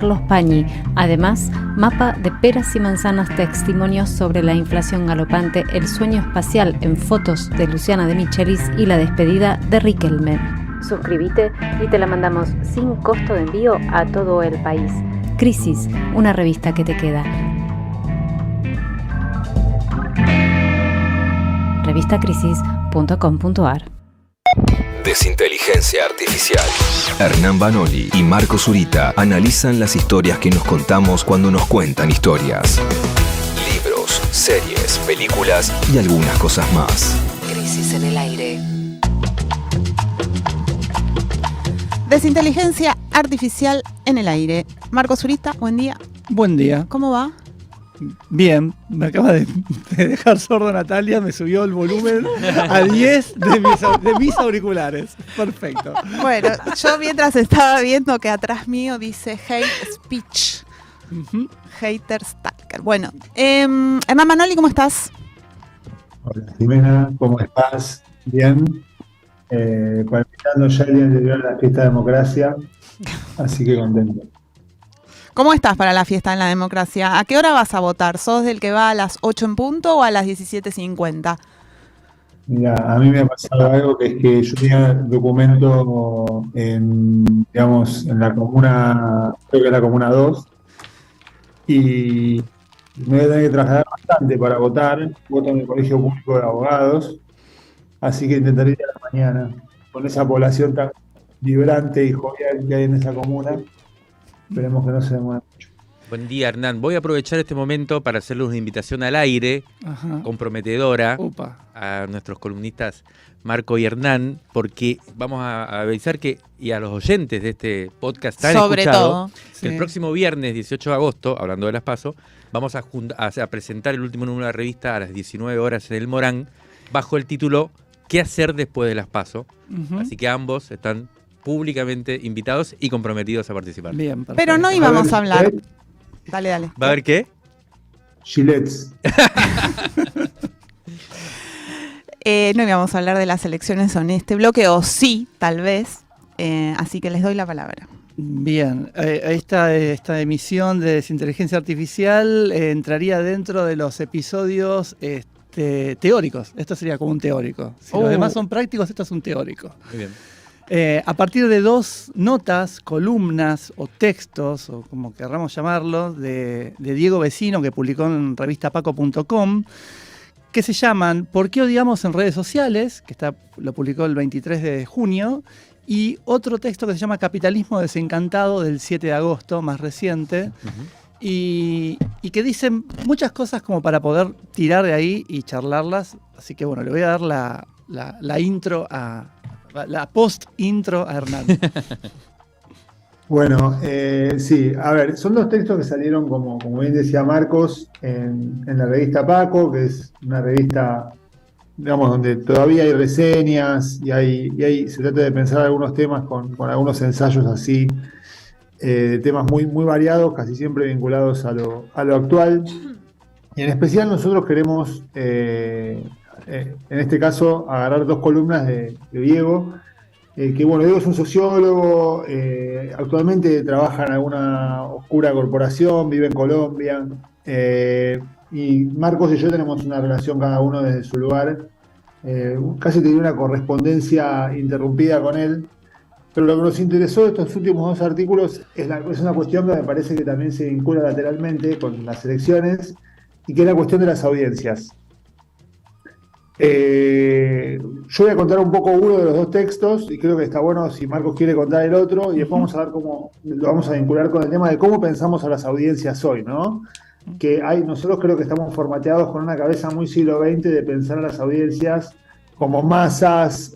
Carlos Pañi. Además, mapa de peras y manzanas, testimonios sobre la inflación galopante, el sueño espacial en fotos de Luciana de Michelis y la despedida de Riquelme. Suscríbete y te la mandamos sin costo de envío a todo el país. Crisis, una revista que te queda. revistacrisis.com.ar. Desinteligencia Artificial. Hernán Banoli y Marco Zurita analizan las historias que nos contamos cuando nos cuentan historias. Libros, series, películas y algunas cosas más. Crisis en el aire. Desinteligencia Artificial en el aire. Marco Zurita, buen día. Buen día. ¿Cómo va? Bien, me acaba de dejar sordo Natalia, me subió el volumen a 10 de mis auriculares. Perfecto. Bueno, yo mientras estaba viendo que atrás mío dice hate speech. Hater stalker. Bueno, Hernán Manoli, ¿cómo estás? Hola, Jimena, ¿cómo estás? Bien. Palpitando ya el día anterior a la fiesta de democracia, así que contento. ¿Cómo estás para la fiesta en la democracia? ¿A qué hora vas a votar? ¿Sos del que va a las 8 en punto o a las 17:50? Mira, a mí me ha pasado algo que es que yo tenía documento en la comuna, creo que es la comuna 2, y me voy a tener que trasladar bastante para votar. Voto en el Colegio Público de Abogados, así que intentaré ir a la mañana, con esa población tan vibrante y jovial que hay en esa comuna. Esperemos que no se demore mucho. Buen día, Hernán. Voy a aprovechar este momento para hacerles una invitación al aire, comprometedora, a nuestros columnistas Marco y Hernán, porque vamos a avisar y a los oyentes de este podcast tan sobre escuchado, todo, que el próximo viernes, 18 de agosto, hablando de las PASO, vamos a presentar el último número de la revista a las 19 horas en el Morán, bajo el título ¿Qué hacer después de las PASO? Así que ambos están públicamente invitados y comprometidos a participar. Bien, pero no íbamos a hablar. Dale. ¿Va a haber qué? Gilets. No íbamos a hablar de las elecciones en este bloque, o sí, tal vez. Así que les doy la palabra. Bien, esta emisión de Desinteligencia Artificial entraría dentro de los episodios teóricos. Esto sería como un teórico. Si los demás son prácticos, esto es un teórico. Muy bien. A partir de 2 notas, columnas o textos, o como querramos llamarlo, de Diego Vecino, que publicó en revistapaco.com, que se llaman ¿Por qué odiamos en redes sociales?, que lo publicó el 23 de junio, y otro texto que se llama Capitalismo desencantado, del 7 de agosto, más reciente, y que dicen muchas cosas como para poder tirar de ahí y charlarlas. Así que bueno, le voy a dar la intro la post-intro a Hernán. Bueno, sí, a ver, son 2 textos que salieron, como bien decía Marcos, en la revista Paco, que es una revista, digamos, donde todavía hay reseñas y se trata de pensar algunos temas con algunos ensayos así, temas muy, muy variados, casi siempre vinculados a lo actual. Y en especial nosotros queremos, en este caso, agarrar 2 columnas de Diego, que bueno, Diego es un sociólogo, actualmente trabaja en alguna oscura corporación, vive en Colombia, y Marcos y yo tenemos una relación cada uno desde su lugar, casi tenía una correspondencia interrumpida con él, pero lo que nos interesó de estos últimos 2 artículos es una cuestión que me parece que también se vincula lateralmente con las elecciones, y que es la cuestión de las audiencias. Yo voy a contar un poco uno de los 2 textos y creo que está bueno si Marcos quiere contar el otro, y después vamos a ver cómo lo vamos a vincular con el tema de cómo pensamos a las audiencias hoy, ¿no? Que nosotros creo que estamos formateados con una cabeza muy siglo XX de pensar a las audiencias como masas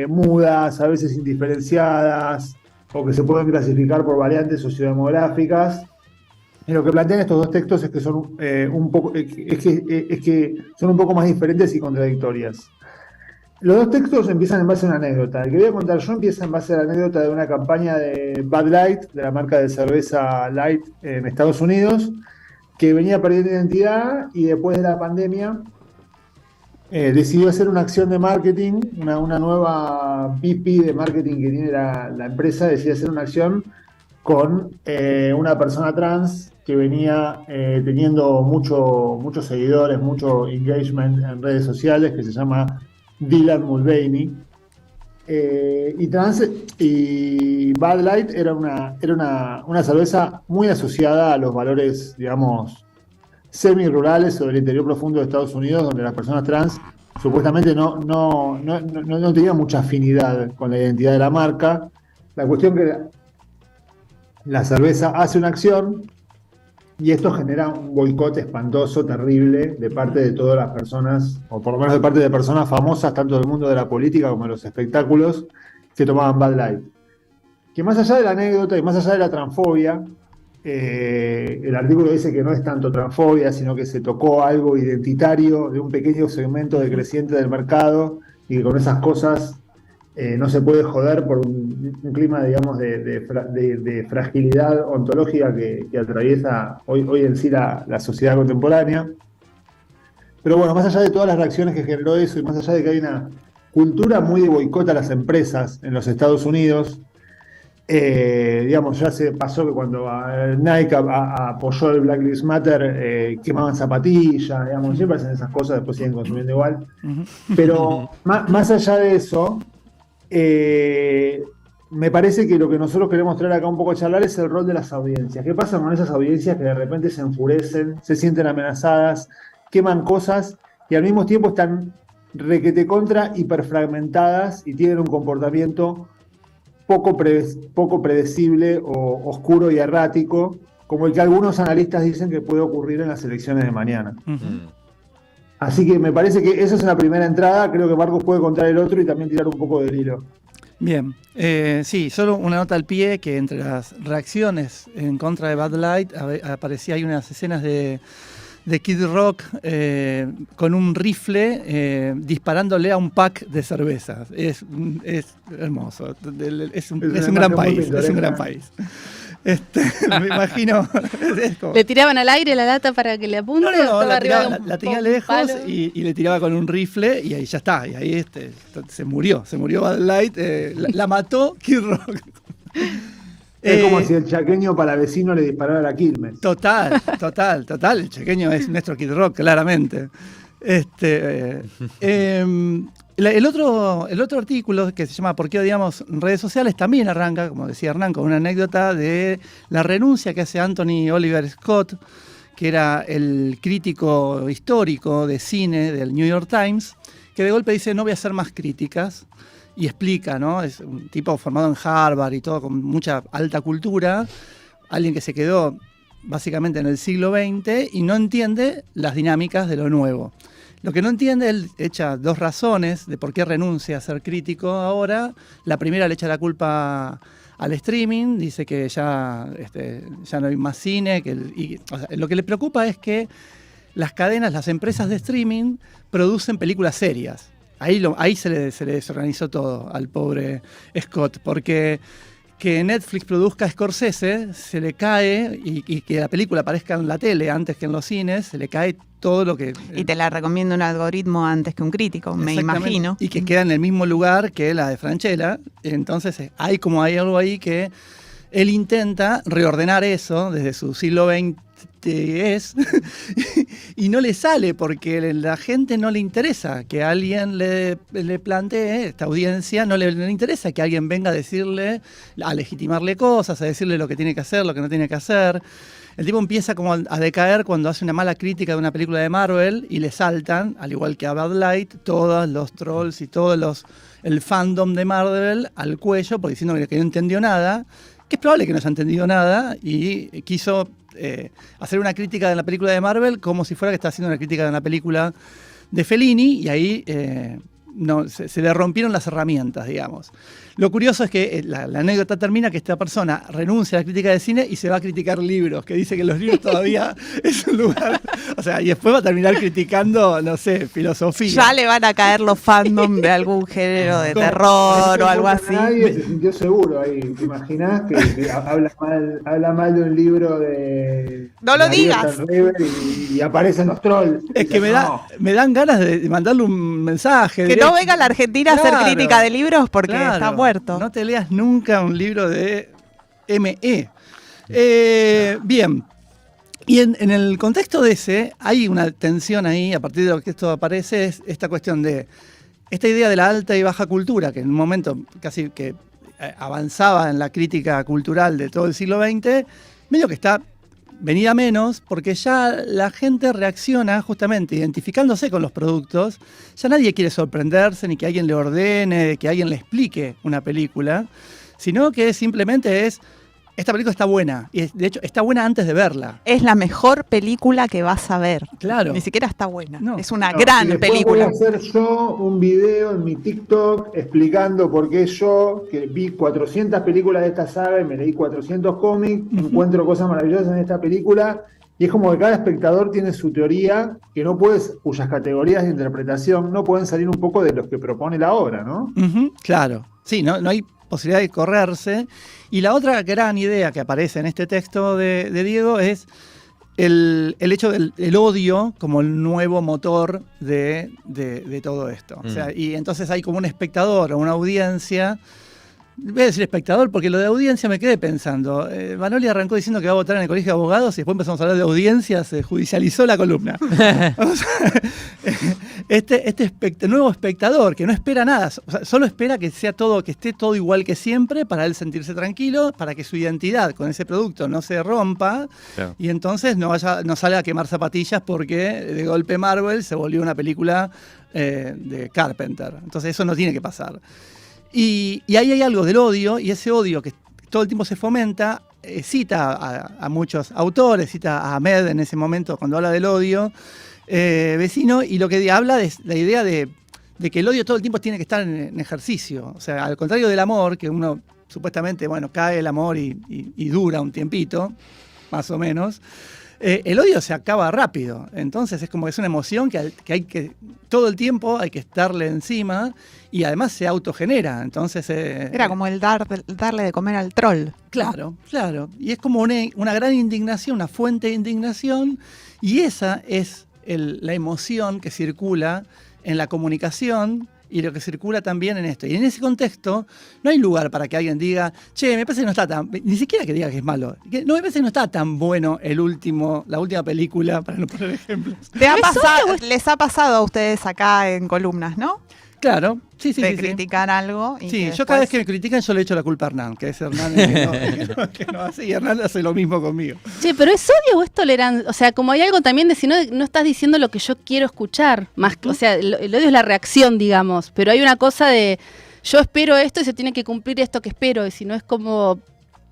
mudas, a veces indiferenciadas, o que se pueden clasificar por variantes sociodemográficas. Y lo que plantean estos 2 textos es que son son un poco más diferentes y contradictorias. Los 2 textos empiezan en base a una anécdota. El que voy a contar yo empieza en base a la anécdota de una campaña de Bud Light, de la marca de cerveza Light en Estados Unidos, que venía perdiendo identidad y después de la pandemia decidió hacer una acción de marketing, una nueva VP de marketing que tiene la empresa, decidió hacer una acción con una persona trans que venía teniendo muchos seguidores, mucho engagement en redes sociales, que se llama Dylan Mulvaney. Y Bud Light era una cerveza muy asociada a los valores, digamos, semi-rurales o del interior profundo de Estados Unidos, donde las personas trans supuestamente no tenían mucha afinidad con la identidad de la marca. La cuestión que la cerveza hace una acción y esto genera un boicot espantoso, terrible, de parte de todas las personas, o por lo menos de parte de personas famosas, tanto del mundo de la política como de los espectáculos, que tomaban Bud Light. Que más allá de la anécdota y más allá de la transfobia, el artículo dice que no es tanto transfobia, sino que se tocó algo identitario de un pequeño segmento decreciente del mercado y que con esas cosas no se puede joder por un clima, digamos, de fragilidad ontológica que atraviesa hoy en sí la sociedad contemporánea. Pero bueno, más allá de todas las reacciones que generó eso y más allá de que hay una cultura muy de boicot a las empresas en los Estados Unidos, digamos, ya se pasó que cuando Nike apoyó el Black Lives Matter, quemaban zapatillas, digamos, siempre hacen esas cosas, después siguen consumiendo igual. Pero más allá de eso, me parece que lo que nosotros queremos traer acá un poco a charlar es el rol de las audiencias. ¿Qué pasa con esas audiencias que de repente se enfurecen, se sienten amenazadas, queman cosas y al mismo tiempo están requete contra hiperfragmentadas y tienen un comportamiento poco predecible o oscuro y errático, como el que algunos analistas dicen que puede ocurrir en las elecciones de mañana? Así que me parece que esa es una primera entrada. Creo que Marcos puede contar el otro y también tirar un poco del hilo. Bien, sí, solo una nota al pie, que entre las reacciones en contra de Bud Light aparecía ahí unas escenas de Kid Rock con un rifle disparándole a un pack de cervezas. Es hermoso, es un gran país, es un gran país. Me imagino. ¿Le tiraban al aire la lata para que le apunte? No, la tenía lejos y le tiraba con un rifle y ahí ya está. Y ahí se murió Bud Light, la mató Kid Rock. Es como si el chaqueño palavecino le disparara a la Quilmes. Total. El chaqueño es nuestro Kid Rock, claramente. El otro artículo, que se llama ¿Por qué odiamos redes sociales?, también arranca, como decía Hernán, con una anécdota de la renuncia que hace Anthony Oliver Scott, que era el crítico histórico de cine del New York Times, que de golpe dice: no voy a hacer más críticas, y explica, ¿no? Es un tipo formado en Harvard y todo, con mucha alta cultura, alguien que se quedó básicamente en el siglo XX y no entiende las dinámicas de lo nuevo. Lo que no entiende, él echa dos razones de por qué renuncia a ser crítico ahora. La primera, le echa la culpa al streaming, dice que ya no hay más cine. O sea, lo que le preocupa es que las cadenas, las empresas de streaming producen películas serias. Ahí se le desorganizó todo al pobre Scott, porque que Netflix produzca Scorsese se le cae, y que la película aparezca en la tele antes que en los cines, se le cae todo lo que... Y te la recomienda un algoritmo antes que un crítico, me imagino. Y que queda en el mismo lugar que la de Francella. Entonces hay algo ahí que él intenta reordenar eso desde su siglo XX y no le sale, porque la gente no le interesa que alguien le plantee, esta audiencia no le interesa que alguien venga a decirle, a legitimarle cosas, a decirle lo que tiene que hacer, lo que no tiene que hacer. El tipo empieza como a decaer cuando hace una mala crítica de una película de Marvel y le saltan, al igual que a Bud Light, todos los trolls y el fandom de Marvel al cuello, por diciendo que no entendió nada, que es probable que no haya entendido nada, y quiso hacer una crítica de la película de Marvel como si fuera que está haciendo una crítica de una película de Fellini, y ahí se le rompieron las herramientas, digamos. Lo curioso es que la anécdota termina que esta persona renuncia a la crítica de cine y se va a criticar libros, que dice que los libros todavía es un lugar... O sea, y después va a terminar criticando, no sé, filosofía. Ya le van a caer los fandom de algún género de terror o algo así. Nadie se sintió seguro ahí. ¿Te imaginás que habla mal de un libro de... No lo digas. Y aparecen los trolls? Es que me dan ganas de mandarle un mensaje. Que no venga a la Argentina a hacer crítica de libros porque está muerto. No te leas nunca un libro de ME. Bien. Y en el contexto de ese, hay una tensión ahí, a partir de lo que esto aparece, es esta cuestión de esta idea de la alta y baja cultura, que en un momento casi que avanzaba en la crítica cultural de todo el siglo XX, medio que está venida menos, porque ya la gente reacciona justamente identificándose con los productos. Ya nadie quiere sorprenderse, ni que alguien le ordene, que alguien le explique una película, sino que simplemente es: esta película está buena, y de hecho está buena antes de verla. Es la mejor película que vas a ver. Claro. Ni siquiera está buena. No. Es una No, gran y después película. Voy a hacer yo un video en mi TikTok explicando por qué yo, que vi 400 películas de esta saga y me leí 400 cómics, encuentro cosas maravillosas en esta película. Y es como que cada espectador tiene su teoría, cuyas categorías de interpretación no pueden salir un poco de los que propone la obra, ¿no? Claro. Sí, no hay posibilidad de correrse. Y la otra gran idea que aparece en este texto de Diego es el hecho del odio como el nuevo motor de todo esto. O sea, y entonces hay como un espectador o una audiencia. Voy a decir espectador porque lo de audiencia me quedé pensando. Vanoli arrancó diciendo que va a votar en el Colegio de Abogados y después empezamos a hablar de audiencia, se judicializó la columna. O sea, este nuevo espectador que no espera nada, o sea, solo espera que esté todo igual que siempre para él sentirse tranquilo, para que su identidad con ese producto no se rompa, claro. Y entonces no salga a quemar zapatillas porque de golpe Marvel se volvió una película de Carpenter. Entonces eso no tiene que pasar. Y ahí hay algo del odio, y ese odio que todo el tiempo se fomenta, cita a muchos autores, cita a Ahmed en ese momento cuando habla del odio, Vecino, y lo que habla es la idea de que el odio todo el tiempo tiene que estar en ejercicio. O sea, al contrario del amor, que uno supuestamente, cae el amor y dura un tiempito, más o menos. El odio se acaba rápido, entonces es como que es una emoción que hay que todo el tiempo hay que estarle encima y además se autogenera, entonces... Era como el darle de comer al troll. Claro, y es como una gran indignación, una fuente de indignación, y esa es la emoción que circula en la comunicación y lo que circula también en esto. Y en ese contexto no hay lugar para que alguien diga, che, me parece que no está tan... Ni siquiera que diga que es malo. No, me parece que no está tan bueno la última película, para no poner ejemplos. Les ha pasado a ustedes acá en columnas, ¿no? Claro, sí. De criticar algo. Y sí, después... yo cada vez que me critican yo le echo la culpa a Hernán, que es Hernán el que no hace, y Hernán hace lo mismo conmigo. Che, pero ¿es odio o es tolerancia? O sea, como hay algo también de si no estás diciendo lo que yo quiero escuchar, más, o sea, el odio es la reacción, digamos, pero hay una cosa de yo espero esto y se tiene que cumplir esto que espero, y si no es como...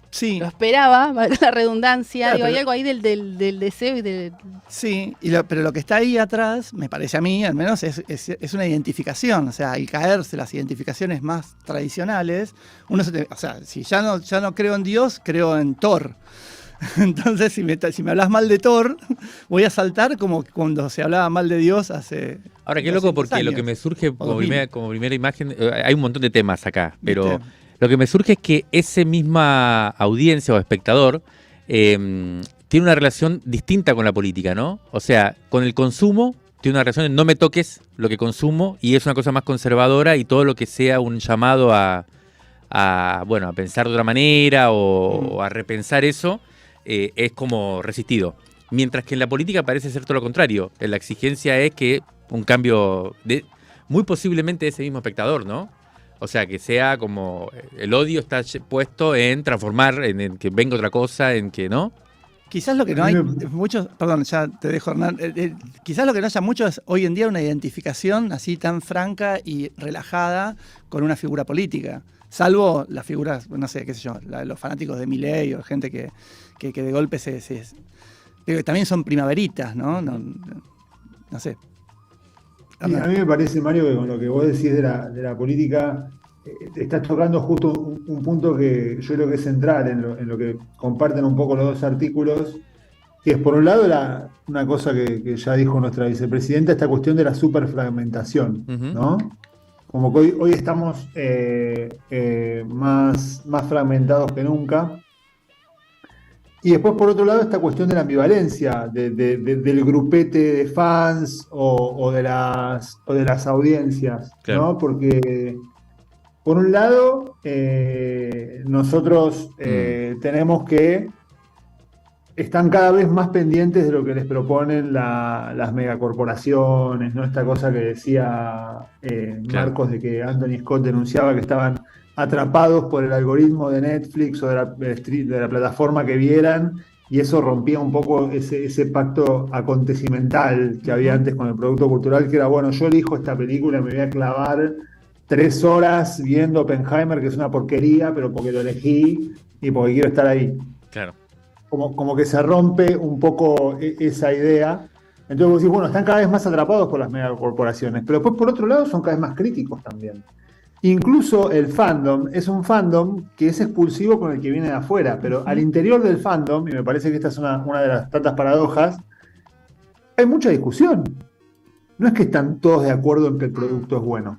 Sí. Lo esperaba, la redundancia, claro, hay algo ahí del deseo y del... Sí, pero lo que está ahí atrás, me parece a mí, al menos, es una identificación. O sea, al caerse las identificaciones más tradicionales, o sea, si ya no creo en Dios, creo en Thor. Entonces, si me hablas mal de Thor, voy a saltar como cuando se hablaba mal de Dios hace... Ahora, qué loco, porque lo que me surge como primera imagen, hay un montón de temas acá, pero... Lo que me surge es que esa misma audiencia o espectador tiene una relación distinta con la política, ¿no? O sea, con el consumo tiene una relación de no me toques lo que consumo, y es una cosa más conservadora, y todo lo que sea un llamado a pensar de otra manera o a repensar eso es como resistido. Mientras que en la política parece ser todo lo contrario. La exigencia es que un cambio muy posiblemente de ese mismo espectador, ¿no? O sea, que sea como el odio está puesto en transformar, en que venga otra cosa, en que no. Quizás lo que no hay muchos, perdón, ya te dejo, Hernán, quizás lo que no haya mucho es hoy en día una identificación así tan franca y relajada con una figura política. Salvo las figuras, no sé, qué sé yo, los fanáticos de Milei o gente que de golpe pero también son primaveritas, ¿no? No sé. Sí, a mí me parece, Mario, que con lo que vos decís de la política, estás tocando justo un punto que yo creo que es central en lo que comparten un poco los dos artículos, que es por un lado una cosa que ya dijo nuestra vicepresidenta, esta cuestión de la superfragmentación, ¿no? Como que hoy estamos más fragmentados que nunca. Y después, por otro lado, esta cuestión de la ambivalencia, del grupete de fans o de las audiencias, claro. ¿No? Porque por un lado, nosotros tenemos que están cada vez más pendientes de lo que les proponen las megacorporaciones, ¿no? Esta cosa que decía Marcos, de que Anthony Scott denunciaba que estaban atrapados por el algoritmo de Netflix o de la plataforma que vieran, y eso rompía un poco ese pacto acontecimental que había antes con el producto cultural, que era, bueno, yo elijo esta película y me voy a clavar 3 horas viendo Oppenheimer, que es una porquería, pero porque lo elegí y porque quiero estar ahí. Claro. Como que se rompe un poco esa idea. Entonces vos decís, bueno, están cada vez más atrapados por las megacorporaciones, pero después por otro lado son cada vez más críticos también. Incluso el fandom es un fandom que es expulsivo con el que viene de afuera, pero al interior del fandom, y me parece que esta es una de las tantas paradojas, hay mucha discusión. No es que están todos de acuerdo en que el producto es bueno.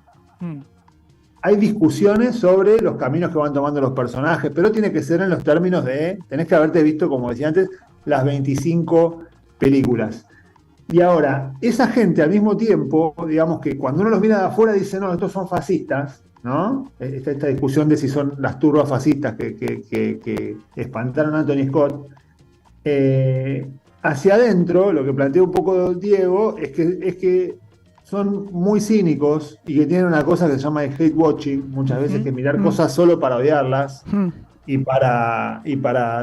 Hay discusiones sobre los caminos que van tomando los personajes, pero tiene que ser en los términos de, tenés que haberte visto, como decía antes, las 25 películas. Y ahora, esa gente al mismo tiempo, digamos que cuando uno los mira de afuera dice, no, estos son fascistas, ¿no? Esta discusión de si son las turbas fascistas que espantaron a Anthony Scott. Hacia adentro, lo que plantea un poco Diego es que son muy cínicos y que tienen una cosa que se llama el hate watching, muchas veces, que mirar cosas solo para odiarlas y para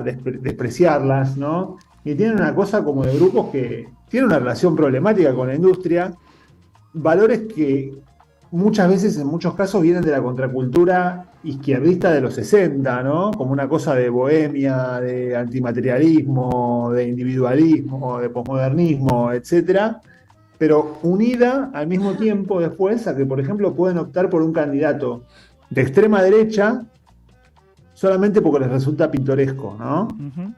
despreciarlas, ¿no? Y tienen una cosa como de grupos que tienen una relación problemática con la industria, valores que muchas veces, en muchos casos, vienen de la contracultura izquierdista de los 60, ¿no? Como una cosa de bohemia, de antimaterialismo, de individualismo, de posmodernismo, etcétera, pero unida al mismo tiempo después a que, por ejemplo, pueden optar por un candidato de extrema derecha solamente porque les resulta pintoresco, ¿no?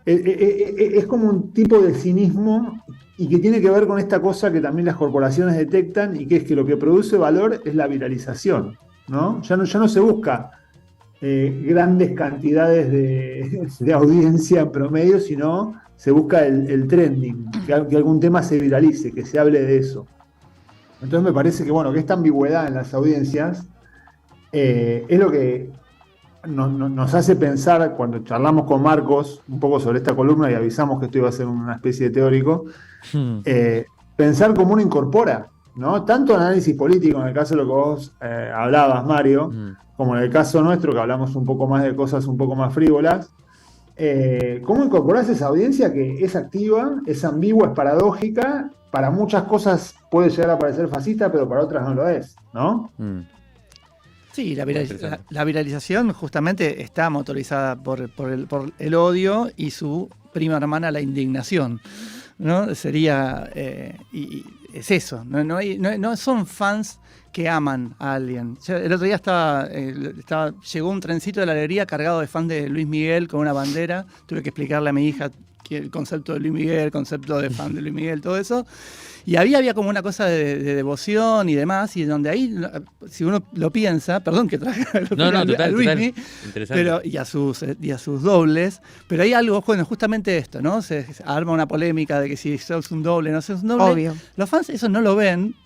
Es como un tipo de cinismo y que tiene que ver con esta cosa que también las corporaciones detectan, y que es que lo que produce valor es la viralización, ¿no? Ya no se busca grandes cantidades de audiencia en promedio, sino se busca el trending, que algún tema se viralice, que se hable de eso. Entonces me parece que, bueno, que esta ambigüedad en las audiencias es lo que nos hace pensar, cuando charlamos con Marcos un poco sobre esta columna y avisamos que esto iba a ser una especie de teórico, pensar cómo uno incorpora, ¿no? Tanto análisis político, en el caso de lo que vos hablabas, Mario, como en el caso nuestro, que hablamos un poco más de cosas un poco más frívolas. ¿Cómo incorporás esa audiencia que es activa, es ambigua, es paradójica? Para muchas cosas puede llegar a parecer fascista, pero para otras no lo es, ¿no? Sí, la viralización justamente está motorizada por el odio y su prima hermana, la indignación, ¿no? Sería, y es eso, no son fans que aman a alguien. El otro día llegó un trencito de la alegría cargado de fans de Luis Miguel con una bandera. Tuve que explicarle a mi hija el concepto de Luis Miguel, el concepto de fan de Luis Miguel, todo eso. Y había como una cosa de devoción y demás, y donde ahí, si uno lo piensa, perdón que traiga a Luismi, pero y a sus dobles, pero hay algo, bueno, justamente esto, ¿no? Se arma una polémica de que si sos un doble, no sos un doble. Obvio. Los fans eso no lo ven,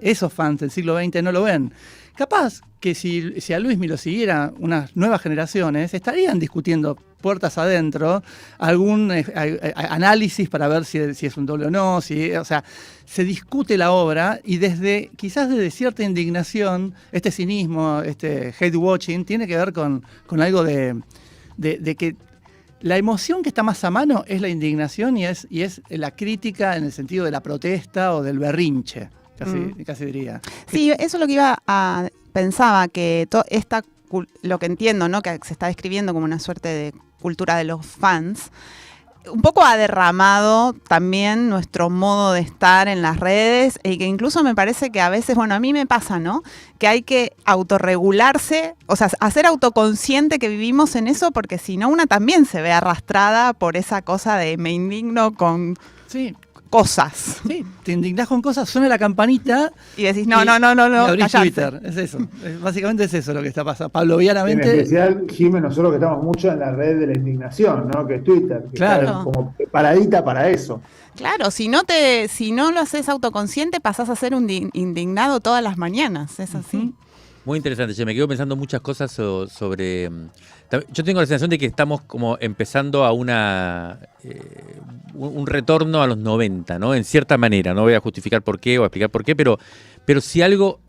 esos fans del siglo XX no lo ven. Capaz que si a Luismi lo siguiera unas nuevas generaciones, estarían discutiendo puertas adentro algún análisis para ver si es un doble o no, o sea, se discute la obra, y quizás desde cierta indignación, este cinismo, este hate watching, tiene que ver con algo de que la emoción que está más a mano es la indignación y es la crítica en el sentido de la protesta o del berrinche. Casi diría. Sí, eso es lo que pensaba, que lo que entiendo, ¿no? Que se está describiendo como una suerte de cultura de los fans, un poco ha derramado también nuestro modo de estar en las redes, y que incluso me parece que a veces, bueno, a mí me pasa, ¿no? Que hay que autorregularse, o sea, hacer autoconsciente que vivimos en eso, porque si no, una también se ve arrastrada por esa cosa de me indigno con... Sí. Cosas. Sí, te indignás con cosas, suena la campanita y decís, no, y abrís callate. Twitter, es eso. Básicamente es eso lo que está pasando. Pavlovianamente. En especial, Jiménez, nosotros que estamos mucho en la red de la indignación, ¿no? Que es Twitter, que está como paradita para eso. Claro, si no lo haces autoconsciente, pasás a ser un indignado todas las mañanas, es así. Muy interesante, che. Me quedo pensando muchas cosas sobre... Yo tengo la sensación de que estamos como empezando a un retorno a los 90, ¿no? En cierta manera. No voy a justificar por qué o a explicar por qué, pero si algo,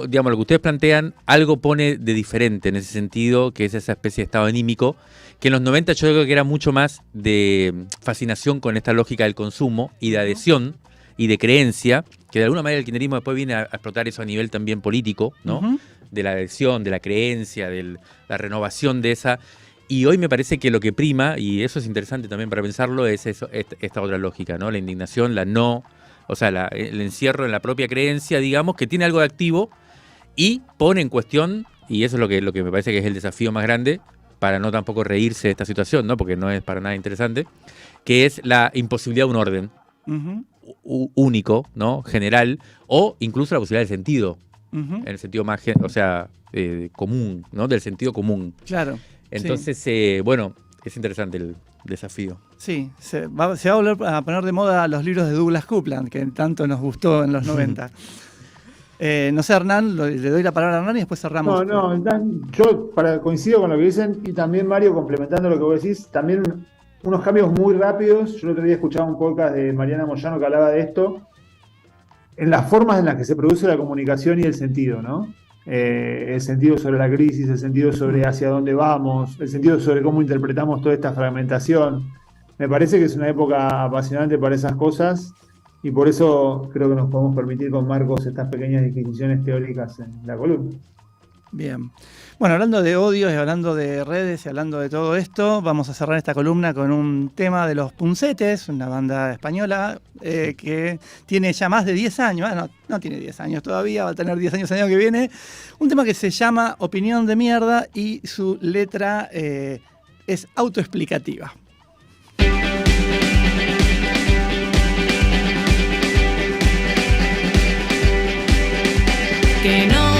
digamos, lo que ustedes plantean, algo pone de diferente en ese sentido, que es esa especie de estado anímico, que en los 90 yo creo que era mucho más de fascinación con esta lógica del consumo y de adhesión y de creencia, que de alguna manera el kirchnerismo después viene a explotar eso a nivel también político, ¿no? Uh-huh. De la adhesión, de la creencia, de la renovación de esa. Y hoy me parece que lo que prima, y eso es interesante también para pensarlo, es eso, esta otra lógica, ¿no? La indignación, el encierro en la propia creencia, digamos, que tiene algo de activo y pone en cuestión, y eso es lo que me parece que es el desafío más grande, para no tampoco reírse de esta situación, ¿no? Porque no es para nada interesante, que es la imposibilidad de un orden. Uh-huh. Único, ¿no? General, o incluso la posibilidad del sentido, uh-huh. En el sentido más, común, ¿no? Del sentido común. Claro. Entonces, sí. Bueno, es interesante el desafío. Sí, se va a volver a poner de moda los libros de Douglas Coupland, que tanto nos gustó en los 90. No sé, Hernán, le doy la palabra a Hernán y después cerramos. Yo coincido con lo que dicen y también, Mario, complementando lo que vos decís, también unos cambios muy rápidos. Yo el otro día escuchaba un podcast de Mariana Moyano que hablaba de esto, en las formas en las que se produce la comunicación y el sentido, ¿no? El sentido sobre la crisis, el sentido sobre hacia dónde vamos, el sentido sobre cómo interpretamos toda esta fragmentación. Me parece que es una época apasionante para esas cosas y por eso creo que nos podemos permitir con Marcos estas pequeñas disquisiciones teóricas en la columna. Bien. Bueno, hablando de odios y hablando de redes y hablando de todo esto, vamos a cerrar esta columna con un tema de Los Puncetes, una banda española que tiene ya más de 10 años, no tiene 10 años todavía, va a tener 10 años el año que viene, un tema que se llama Opinión de Mierda y su letra es autoexplicativa. Que no